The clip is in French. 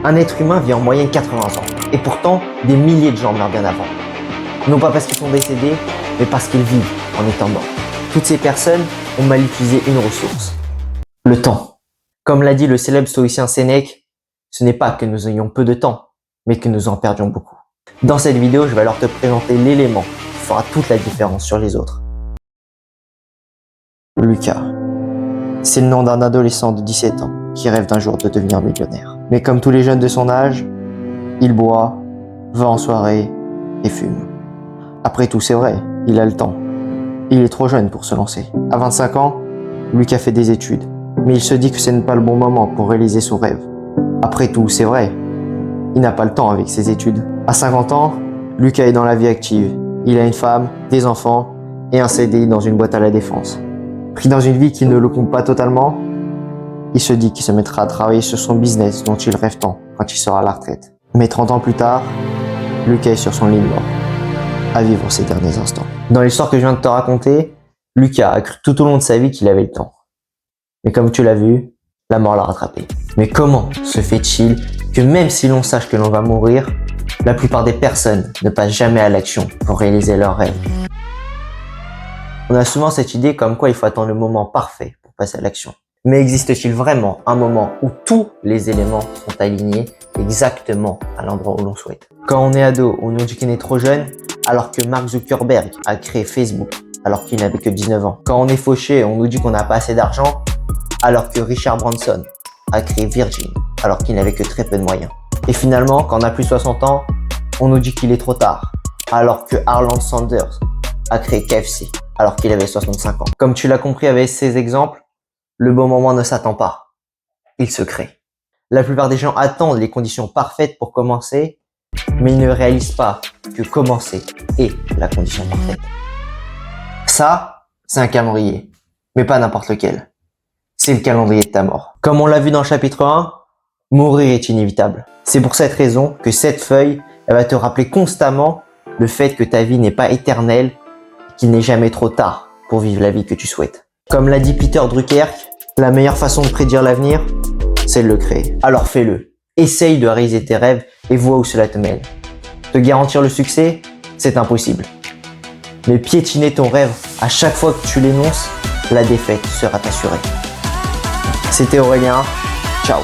Un être humain vit en moyenne 80 ans. Et pourtant, des milliers de gens meurent bien avant. Non pas parce qu'ils sont décédés, mais parce qu'ils vivent en étant morts. Toutes ces personnes ont mal utilisé une ressource. Le temps. Comme l'a dit le célèbre stoïcien Sénèque, ce n'est pas que nous ayons peu de temps, mais que nous en perdions beaucoup. Dans cette vidéo, je vais alors te présenter l'élément qui fera toute la différence sur les autres. Lucas. C'est le nom d'un adolescent de 17 ans qui rêve d'un jour de devenir millionnaire. Mais comme tous les jeunes de son âge, il boit, va en soirée et fume. Après tout, c'est vrai, il a le temps. Il est trop jeune pour se lancer. À 25 ans, Lucas fait des études, mais il se dit que ce n'est pas le bon moment pour réaliser son rêve. Après tout, c'est vrai, il n'a pas le temps avec ses études. À 50 ans, Lucas est dans la vie active. Il a une femme, des enfants et un CDI dans une boîte à la défense. Pris dans une vie qui ne le compte pas totalement, il se dit qu'il se mettra à travailler sur son business dont il rêve tant quand il sera à la retraite. Mais 30 ans plus tard, Lucas est sur son lit de mort, à vivre ses derniers instants. Dans l'histoire que je viens de te raconter, Lucas a cru tout au long de sa vie qu'il avait le temps. Mais comme tu l'as vu, la mort l'a rattrapé. Mais comment se fait-il que même si l'on sache que l'on va mourir, la plupart des personnes ne passent jamais à l'action pour réaliser leurs rêves? On a souvent cette idée comme quoi il faut attendre le moment parfait pour passer à l'action. Mais existe-t-il vraiment un moment où tous les éléments sont alignés exactement à l'endroit où l'on souhaite? Quand on est ado, on nous dit qu'on est trop jeune, alors que Mark Zuckerberg a créé Facebook, alors qu'il n'avait que 19 ans. Quand on est fauché, on nous dit qu'on n'a pas assez d'argent, alors que Richard Branson a créé Virgin, alors qu'il n'avait que très peu de moyens. Et finalement, quand on a plus de 60 ans, on nous dit qu'il est trop tard, alors que Harland Sanders a créé KFC, alors qu'il avait 65 ans. Comme tu l'as compris avec ces exemples, le bon moment ne s'attend pas, il se crée. La plupart des gens attendent les conditions parfaites pour commencer, mais ils ne réalisent pas que commencer est la condition parfaite. Ça, c'est un calendrier, mais pas n'importe lequel. C'est le calendrier de ta mort. Comme on l'a vu dans le chapitre 1, mourir est inévitable. C'est pour cette raison que cette feuille, elle va te rappeler constamment le fait que ta vie n'est pas éternelle, qu'il n'est jamais trop tard pour vivre la vie que tu souhaites. Comme l'a dit Peter Drucker, la meilleure façon de prédire l'avenir, c'est de le créer. Alors fais-le. Essaye de réaliser tes rêves et vois où cela te mène. Te garantir le succès, c'est impossible. Mais piétiner ton rêve à chaque fois que tu l'énonces, la défaite sera assurée. C'était Aurélien. Ciao.